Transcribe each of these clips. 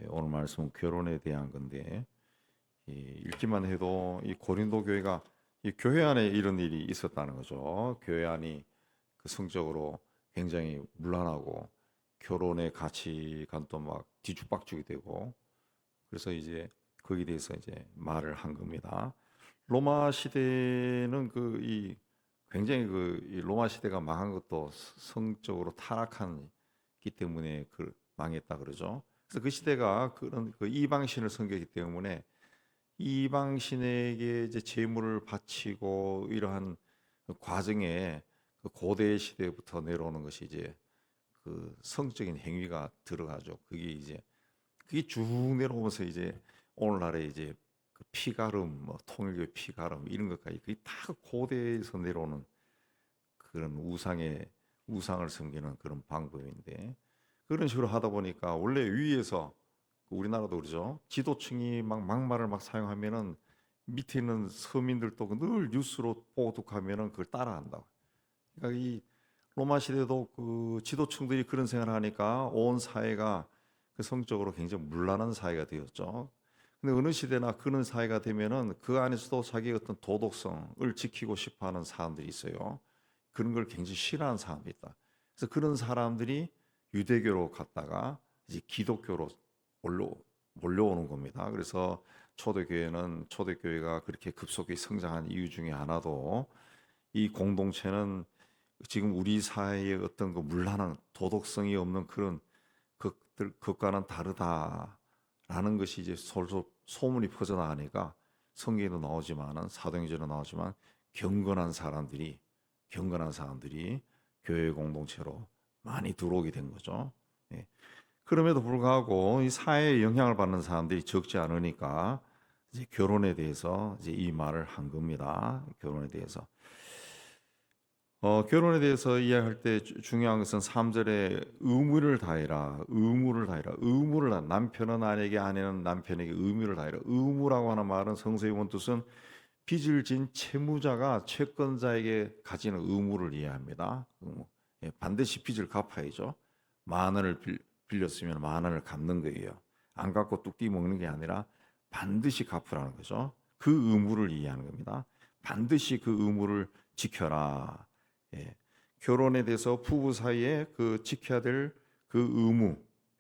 오늘 말씀은 결혼에 대한 건데 읽기만 해도 이 고린도 교회가 이 교회 안에 이런 일이 있었다는 거죠. 교회 안이 그 성적으로 굉장히 문란하고 결혼의 가치관도 막 뒤죽박죽이 되고 그래서 이제 거기에 대해서 이제 말을 한 겁니다. 로마 시대는 굉장히 이 로마 시대가 망한 것도 성적으로 타락한기 때문에 망했다 그러죠. 그래서 그 시대가 그런 그 이방신을 섬기기 때문에 이방신에게 이제 제물을 바치고 이러한 그 과정에 그 고대 시대부터 내려오는 것이 이제 그 성적인 행위가 들어가죠. 그게 쭉 내려오면서 이제 오늘날에 이제 그 피가름, 뭐 통일교 피가름 이런 것까지 그게 다 고대에서 내려오는 그런 우상을 섬기는 그런 방법인데 그런 식으로 하다 보니까 원래 위에서 우리나라도 그러죠. 지도층이 막 막말을 막 사용하면은 밑에 있는 서민들도 늘 뉴스로 보도하면은 그걸 따라한다고. 그러니까 이 로마 시대도 그 지도층들이 그런 생활을 하니까 온 사회가 그 성적으로 굉장히 문란한 사회가 되었죠. 근데 어느 시대나 그런 사회가 되면은 그 안에서도 자기의 어떤 도덕성을 지키고 싶어 하는 사람들이 있어요. 그런 걸 굉장히 싫어하는 사람이 있다. 그래서 그런 사람들이 유대교로 갔다가 이제 기독교로 올라 몰려오는 겁니다. 그래서 초대교회가 그렇게 급속히 성장한 이유 중에 하나도 이 공동체는 지금 우리 사회의 어떤 그 문란한 도덕성이 없는 그런 것과는 다르다라는 것이 이제 솔솔 소문이 퍼져나가니까 성경에도 나오지만은 사도행전에도 나오지만 경건한 사람들이 교회 공동체로 많이 들어오게 된 거죠. 예. 그럼에도 불구하고 이 사회에 영향을 받는 사람들이 적지 않으니까 이제 결혼에 대해서 이제 이 말을 한 겁니다. 결혼에 대해서 이야기할 때 중요한 것은 3절에 의무를 다해라. 남편은 아내에게, 아내는 남편에게 의무를 다해라. 의무라고 하는 말은 성서의 원뜻은 빚을 진 채무자가 채권자에게 가지는 의무를 이해합니다. 예, 반드시 빚을 갚아야죠. 만 원을 빌렸으면 만 원을 갚는 거예요. 안 갚고 뚝 먹는 게 아니라 반드시 갚으라는 거죠. 그 의무를 이해하는 겁니다. 반드시 그 의무를 지켜라. 예. 결혼에 대해서 부부 사이에 그 지켜야 될 그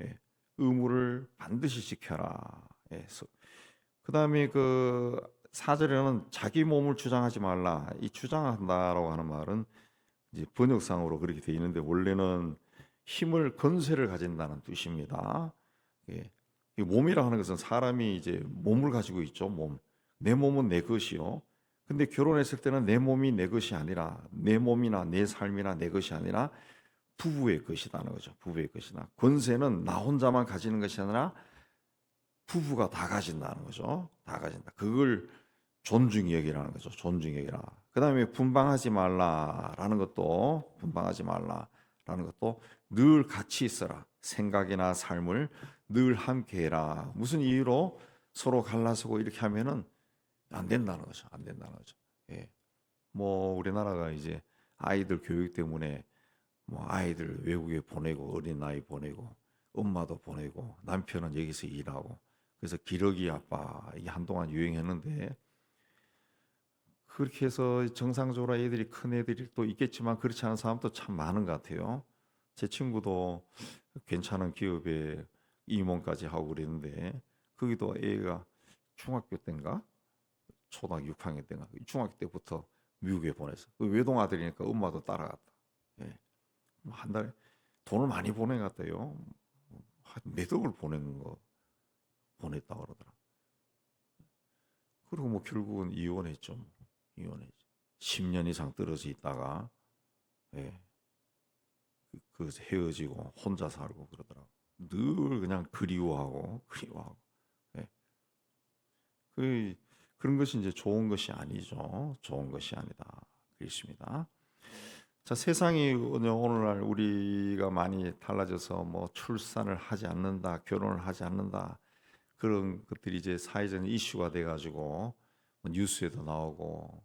예. 의무를 반드시 지켜라. 예. 그다음에 그 4절에는 자기 몸을 주장하지 말라. 이 주장한다라고 하는 말은 이제 번역상으로 그렇게 되어 있는데 원래는 힘을 건세를 가진다는 뜻입니다. 예. 이 몸이라 하는 것은 사람이 이제 몸을 가지고 있죠. 몸. 내 몸은 내 것이요. 근데 결혼했을 때는 내 몸이 내 것이 아니라 내 몸이나 내 삶이나 내 것이 아니라 부부의 것이라는 거죠. 부부의 것이나 권세는 나 혼자만 가지는 것이 아니라 부부가 다 가진다는 거죠. 다 가진다. 그걸 존중히 여기라는 거죠. 존중히 여기라. 그다음에 분방하지 말라라는 것도 늘 같이 있어라. 생각이나 삶을 늘 함께 해라. 무슨 이유로 서로 갈라서고 이렇게 하면은 안 된다는 거죠. 안 된다는 거죠. 예. 뭐 우리나라가 이제 아이들 교육 때문에 뭐 아이들 외국에 보내고 어린 아이 보내고 엄마도 보내고 남편은 여기서 일하고 그래서 기러기 아빠 이 한동안 유행했는데 그렇게 해서 정상적으로 애들이 큰 애들이 또 있겠지만 그렇지 않은 사람도 참 많은 것 같아요. 제 친구도 괜찮은 기업에 임원까지 하고 그랬는데 거기도 애가 중학교 때인가 초등학교 6학년 때인가 중학교 때부터 미국에 보냈어. 그 외동 아들이니까 엄마도 따라갔다. 예. 한 달에 돈을 많이 보내갔대요. 몇 억을 보냈다 그러더라. 그리고 뭐 결국은 이혼했죠. 이혼했죠. 10년 이상 떨어져 있다가 예, 헤어지고 혼자 살고 그러더라고. 늘 그냥 그리워하고. 예. 그런 것이 이제 좋은 것이 아니죠. 좋은 것이 아니다. 그렇습니다. 자, 세상이 오늘날 우리가 많이 달라져서 뭐 출산을 하지 않는다, 결혼을 하지 않는다 그런 것들이 이제 사회적 이슈가 돼가지고 뭐 뉴스에도 나오고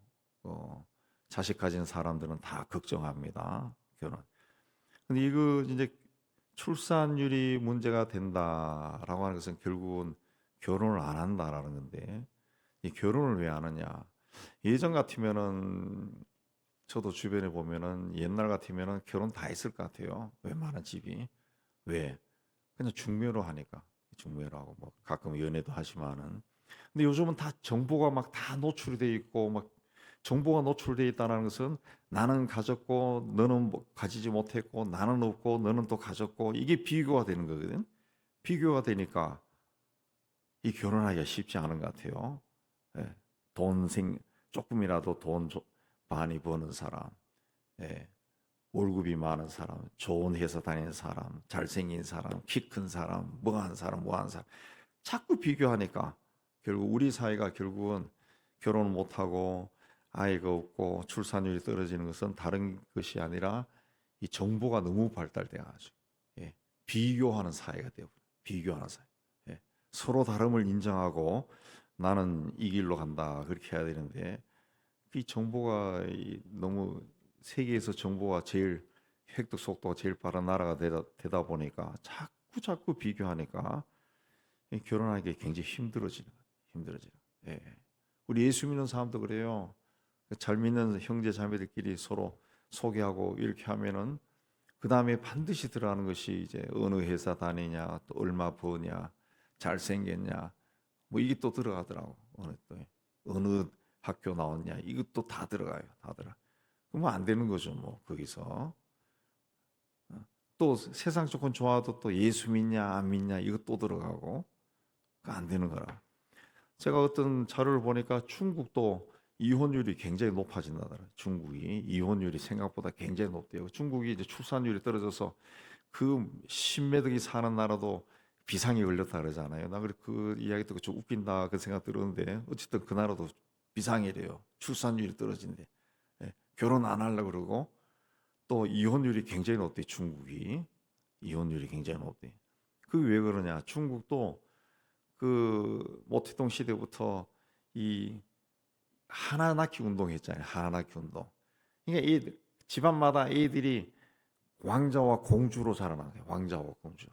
자식 가진 사람들은 다 걱정합니다. 결혼. 근데 이거 이제 출산율이 문제가 된다라고 하는 것은 결국은 결혼을 안 한다라는 건데, 이 결혼을 왜 안 하냐? 예전 같으면은 저도 주변에 보면은 옛날 같으면은 결혼 다 했을 것 같아요. 웬만한 집이. 왜? 그냥 중매로 하니까. 중매로 하고 뭐 가끔 연애도 하지만은. 근데 요즘은 다 정보가 막 다 노출이 돼 있고 막 정보가 노출돼 있다는 것은 나는 가졌고 너는 뭐 가지지 못했고 나는 없고 너는 또 가졌고 이게 비교가 되는 거거든. 비교가 되니까 이 결혼하기가 쉽지 않은 것 같아요. 예. 돈 생 조금이라도 많이 버는 사람, 예. 월급이 많은 사람, 좋은 회사 다니는 사람, 잘생긴 사람, 키 큰 사람, 뭐한 사람, 뭐한 사람 자꾸 비교하니까 결국 우리 사회가 결국은 결혼 못하고 아이가 없고 출산율이 떨어지는 것은 다른 것이 아니라 이 정보가 너무 발달돼 가지고, 예, 비교하는 사회가 되고 비교하는 사회. 예, 서로 다름을 인정하고 나는 이 길로 간다 그렇게 해야 되는데 이 정보가 너무 세계에서 정보가 제일 획득 속도가 제일 빠른 나라가 되다 보니까 자꾸 비교하니까 결혼하기 굉장히 힘들어지는. 예. 우리 예수 믿는 사람도 그래요. 잘 믿는 형제 자매들끼리 서로 소개하고 이렇게 하면은 그 다음에 반드시 들어가는 것이 이제 어느 회사 다니냐, 또 얼마 버냐, 잘생겼냐, 뭐 이게 또 들어가더라고. 어느 학교 나왔냐, 이것도 다 들어가요. 다 들어. 그러면 안 되는 거죠, 뭐 거기서. 또 세상 조건 좋아도 또 예수 믿냐 안 믿냐 이것 또 들어가고 안 되는 거라. 제가 어떤 자료를 보니까 중국도 이혼율이 굉장히 높아진다더라. 중국이 이혼율이 생각보다 굉장히 높대요. 중국이 이제 출산율이 떨어져서 그 신매덕이 사는 나라도 비상이 걸렸다 그러잖아요. 나 그 이야기 듣고 좀 웃긴다 그 생각 들었는데 어쨌든 그 나라도 비상이래요. 출산율이 떨어진대. 예, 결혼 안 하려고 그러고 또 이혼율이 굉장히 높대. 중국이 이혼율이 굉장히 높대. 그 왜 그러냐? 중국도 그 모택동 시대부터 이 하나 낳기 운동 했잖아요. 하나 낳기 운동. 그러니까 이 집안마다 애들이 왕자와 공주로 자라나는 거예요. 왕자와 공주.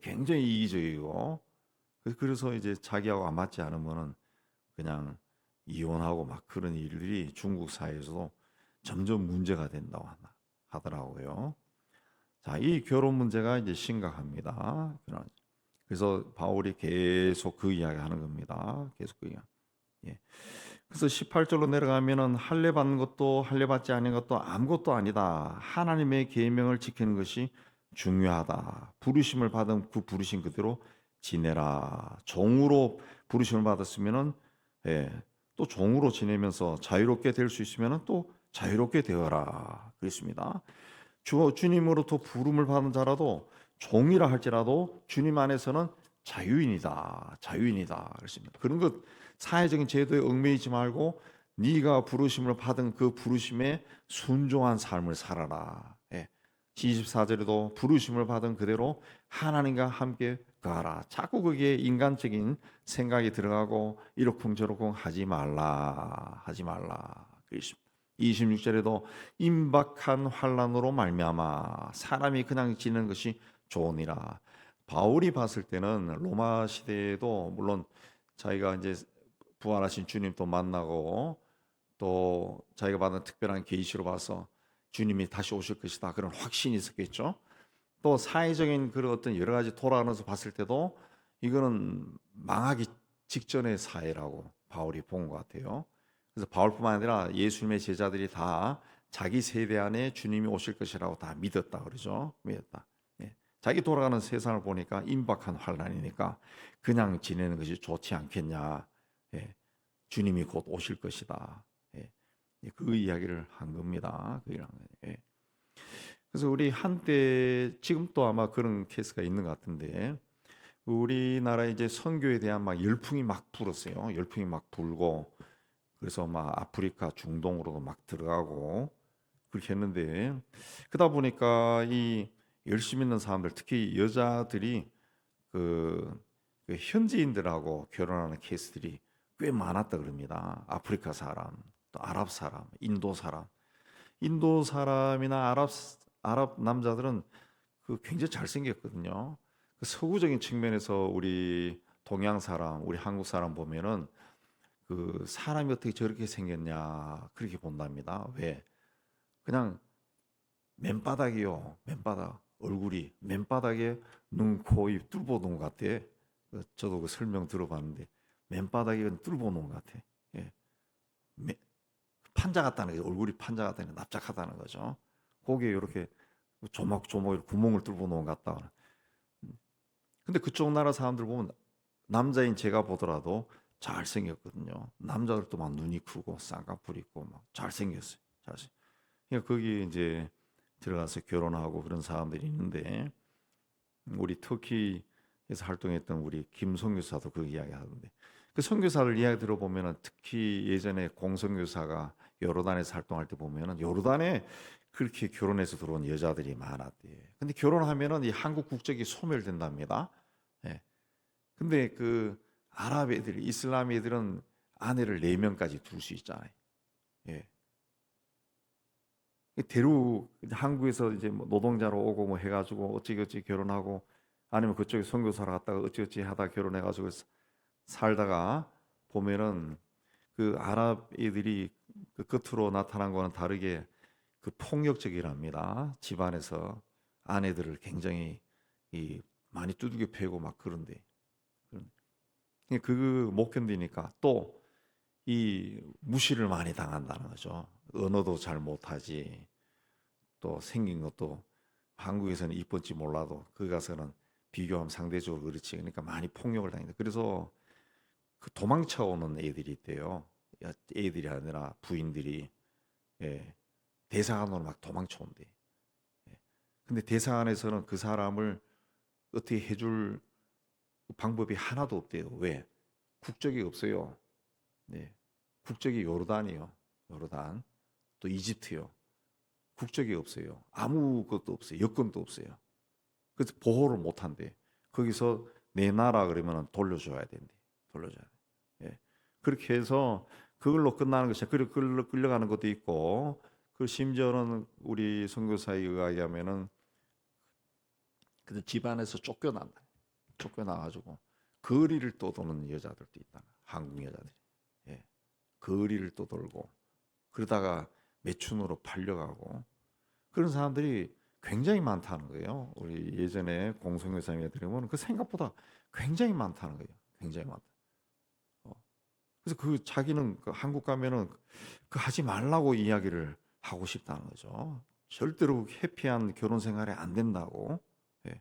굉장히 이기적이고 그래서 이제 자기하고 안 맞지 않으면은 그냥 이혼하고 막 그런 일들이 중국 사회에서도 점점 문제가 된다고 하더라고요. 자, 이 결혼 문제가 이제 심각합니다. 그래서 바울이 계속 그 이야기 하는 겁니다. 계속 그 이야기. 예. 그래서 18절로 내려가면은 할례 받는 것도 할례 받지 않은 것도 아무것도 아니다. 하나님의 계명을 지키는 것이 중요하다. 부르심을 받은 그 부르심 그대로 지내라. 종으로 부르심을 받았으면은, 예, 또 종으로 지내면서 자유롭게 될 수 있으면은 또 자유롭게 되어라. 그랬습니다. 주님으로부터 부름을 받은 자라도 종이라 할지라도 주님 안에서는 자유인이다. 자유인이다. 그랬습니다. 그런 것 사회적인 제도에 얽매이지 말고 네가 부르심을 받은 그 부르심에 순종한 삶을 살아라. 예. 24절에도 부르심을 받은 그대로 하나님과 함께 가라. 자꾸 그게 인간적인 생각이 들어가고 이러쿵저러쿵 하지 말라. 하지 말라. 그랬습니다. 26절에도 임박한 환난으로 말미암아 사람이 그냥 지는 것이 좋으니라. 바울이 봤을 때는 로마 시대에도 물론 자기가 이제 부활하신 주님 또 만나고 또 자기가 받은 특별한 계시로 봐서 주님이 다시 오실 것이다 그런 확신이 있었겠죠. 또 사회적인 그런 어떤 여러 가지 돌아가면서 봤을 때도 이거는 망하기 직전의 사회라고 바울이 본 것 같아요. 그래서 바울뿐만 아니라 예수님의 제자들이 다 자기 세대 안에 주님이 오실 것이라고 다 믿었다 그러죠. 믿었다. 예. 자기 돌아가는 세상을 보니까 임박한 환난이니까 그냥 지내는 것이 좋지 않겠냐. 예. 주님이 곧 오실 것이다. 예. 그 이야기를 한 겁니다. 예. 그래서 우리 한때 지금 또 아마 그런 케이스가 있는 것 같은데 우리나라에 이제 선교에 대한 막 열풍이 막 불었어요. 열풍이 막 불고 그래서 막 아프리카 중동으로도 막 들어가고 그렇게 했는데 그러다 보니까 이 열심히 있는 사람들 특히 여자들이 그 현지인들하고 결혼하는 케이스들이 꽤 많았다 그럽니다. 아프리카 사람, 또 아랍 사람, 인도 사람이나 아랍 남자들은 그 굉장히 잘생겼거든요. 그 서구적인 측면에서 우리 동양 사람, 우리 한국 사람 보면은 그 사람이 어떻게 저렇게 생겼냐 그렇게 본답니다. 왜? 그냥 맨바닥이요. 맨바닥. 얼굴이 맨바닥에 눈, 코, 입 뚫어 놓은 것 같아. 저도 그 설명 들어봤는데 맨바닥에 뚫어 놓은 것 같아. 예. 판자 같다는 거죠. 얼굴이 판자 같다는 거, 납작하다는 거죠. 거기에 이렇게 조목조목 구멍을 뚫어 놓은 것 같다. 근데 그쪽 나라 사람들 보면 남자인 제가 보더라도 잘생겼거든요. 남자들도 막 눈이 크고 쌍꺼풀 있고 막 잘생겼어요. 잘생. 그러니까 거기 이제 들어가서 결혼하고 그런 사람들이 있는데 우리 터키에서 활동했던 우리 김 선교사도 그 이야기 하던데 그 선교사를 이야기 들어보면은 특히 예전에 공 선교사가 요르단에서 활동할 때 보면은 요르단에 그렇게 결혼해서 들어온 여자들이 많았대. 근데 결혼하면은 이 한국 국적이 소멸된답니다. 예. 근데 그 아랍 애들, 이슬람 애들은 아내를 4명까지 둘 수 있잖아요. 예. 대륙 한국에서 이제 뭐 노동자로 오고 뭐 해가지고 어찌어찌 결혼하고 아니면 그쪽에 선교사로 갔다가 어찌어찌 하다 결혼해가지고 살다가 보면은 그 아랍 애들이 그 겉으로 나타난 거는 다르게 그 폭력적이랍니다. 집안에서 아내들을 굉장히 이 많이 두들겨 패고 막 그런데 그 못 견디니까 또 이 무시를 많이 당한다는 거죠. 언어도 잘 못하지. 또 생긴 것도 한국에서는 이쁜지 몰라도 거기 가서는 비교하면 상대적으로 그렇지. 그러니까 많이 폭력을 당한다. 그래서 그 도망쳐 오는 애들이 있대요. 애들이 아니라 부인들이 예, 대사관으로 막 도망쳐 온대. 예. 근데 대사관에서는 그 사람을 어떻게 해줄 방법이 하나도 없대요. 왜? 국적이 없어요. 네. 국적이 요르단이요. 요르단. 또 이집트요. 국적이 없어요. 아무것도 없어요. 여권도 없어요. 그래서 보호를 못 한대. 거기서 내 나라 그러면 돌려줘야 된대. 돌려줘야 돼. 예. 그렇게 해서 그걸로 끝나는 것이 그걸로 끌려가는 것도 있고 그 심지어는 우리 선교사에 의하면은 그 집안에서 쫓겨난다. 쫓겨나가지고 거리를 떠도는 여자들도 있다. 한국 여자들이. 예. 거리를 떠돌고 그러다가 매춘으로 팔려가고 그런 사람들이 굉장히 많다는 거예요. 우리 예전에 공성교사님에 들으면 그 생각보다 굉장히 많다는 거예요. 굉장히 많다. 어. 그래서 그 자기는 그 한국 가면은 그 하지 말라고 이야기를 하고 싶다는 거죠. 절대로 해피한 결혼 생활이 안 된다고. 예.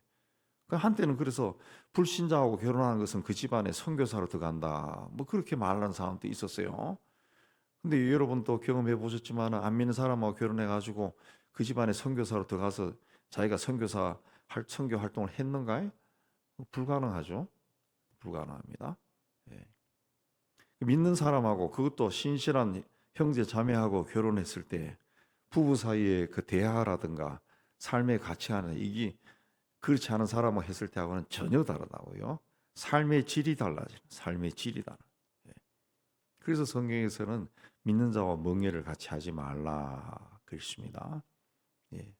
그 한때는 그래서 불신자하고 결혼하는 것은 그 집안에 선교사로 들어간다. 뭐 그렇게 말하는 사람도 있었어요. 근데 여러분 또 경험해 보셨지만 안 믿는 사람하고 결혼해 가지고 그 집안에 선교사로 들어가서 자기가 선교 활동을 했는가요? 불가능하죠. 불가능합니다. 예. 믿는 사람하고 그것도 신실한 형제 자매하고 결혼했을 때 부부 사이의 그 대화라든가 삶의 가치관은 이게 그렇지 않은 사람하고 했을 때하고는 전혀 다르다고요. 삶의 질이 달라져요. 삶의 질이 달라. 예. 그래서 성경에서는 믿는 자와 멍해를 같이 하지 말라 그랬습니다. 예.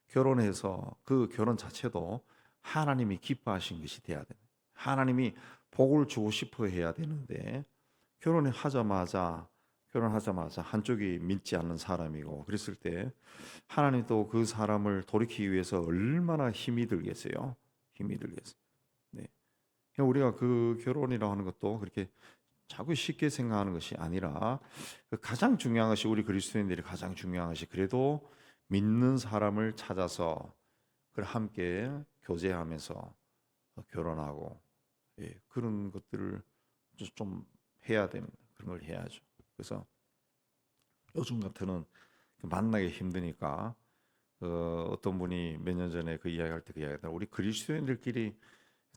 결혼해서 그 결혼 자체도 하나님이 기뻐하신 것이 돼야 돼. 하나님이 복을 주고 싶어 해야 되는데 결혼하자마자 한쪽이 믿지 않는 사람이고 그랬을 때 하나님 또 그 사람을 돌이키기 위해서 얼마나 힘이 들겠어요. 힘이 들겠어요. 네. 우리가 그 결혼이라고 하는 것도 그렇게 자꾸 쉽게 생각하는 것이 아니라 가장 중요한 것이 우리 그리스도인들이 가장 중요한 것이 그래도 믿는 사람을 찾아서 그걸 함께 교제하면서 결혼하고 예, 그런 것들을 좀 해야 됩니다. 그런 걸 해야죠. 그래서 요즘 같은 만나기 힘드니까 어떤 분이 몇 년 전에 그 이야기할 때 그 이야기다 우리 그리스도인들끼리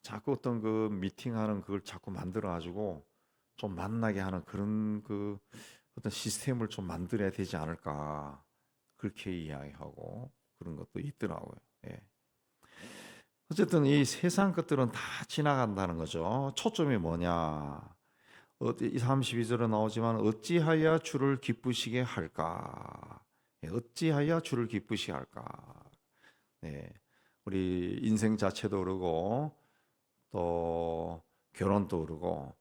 자꾸 어떤 그 미팅하는 그걸 자꾸 만들어 가지고 좀 만나게 하는 그런 그 어떤 시스템을 좀 만들어야 되지 않을까 그렇게 이야기하고 그런 것도 있더라고요. 예. 어쨌든 이 세상 것들은 다 지나간다는 거죠. 초점이 뭐냐? 32절에 나오지만 어찌하여 주를 기쁘시게 할까? 예, 어찌하여 주를 기쁘시게 할까? 네. 우리 인생 자체도 그러고 또 결혼도 그러고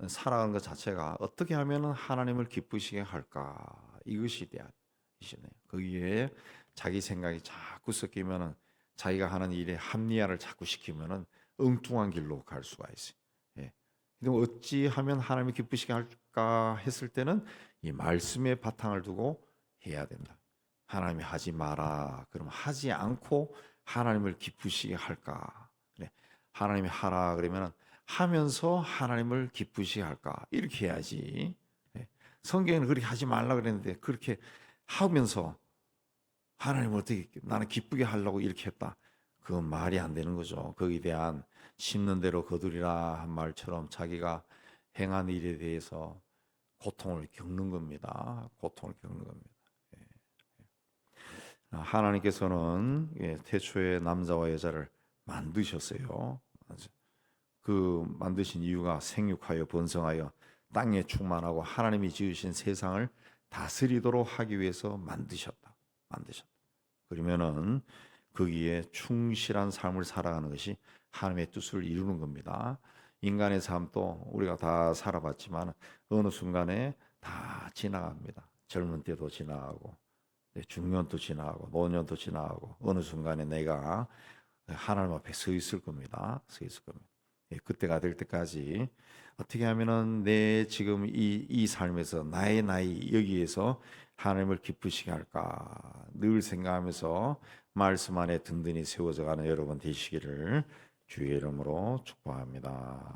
살아가는 것 자체가 어떻게 하면 하나님을 기쁘시게 할까 이것이 대안이시네요. 거기에 자기 생각이 자꾸 섞이면은 자기가 하는 일에 합리화를 자꾸 시키면은 엉뚱한 길로 갈 수가 있어요. 예. 그럼 어찌 하면 하나님을 기쁘시게 할까 했을 때는 이 말씀의 바탕을 두고 해야 된다. 하나님이 하지 마라. 그럼 하지 않고 하나님을 기쁘시게 할까? 그래. 하나님이 하라 그러면 하면서 하나님을 기쁘시게 할까? 이렇게 해야지. 예. 성경에는 그렇게 하지 말라 그랬는데 그렇게 하면서 하나님을 어떻게 나는 기쁘게 하려고 이렇게 했다. 그건 말이 안 되는 거죠. 거기에 대한 심는 대로 거두리라 한 말처럼 자기가 행한 일에 대해서 고통을 겪는 겁니다. 고통을 겪는 겁니다. 하나님께서는 태초에 남자와 여자를 만드셨어요. 그 만드신 이유가 생육하여 번성하여 땅에 충만하고 하나님이 지으신 세상을 다스리도록 하기 위해서 만드셨다. 그러면은 거기에 충실한 삶을 살아가는 것이 하나님의 뜻을 이루는 겁니다. 인간의 삶도 우리가 다 살아봤지만 어느 순간에 다 지나갑니다. 젊은 때도 지나가고 중년도 지나가고 노년도 지나가고 어느 순간에 내가 하나님 앞에 서 있을 겁니다. 서 있을 겁니다. 그때가 될 때까지 어떻게 하면은 내 지금 이 삶에서 나의 나이 여기에서 하나님을 기쁘시게 할까 늘 생각하면서 말씀 안에 든든히 세워져 가는 여러분 되시기를 주의 이름으로 축복합니다.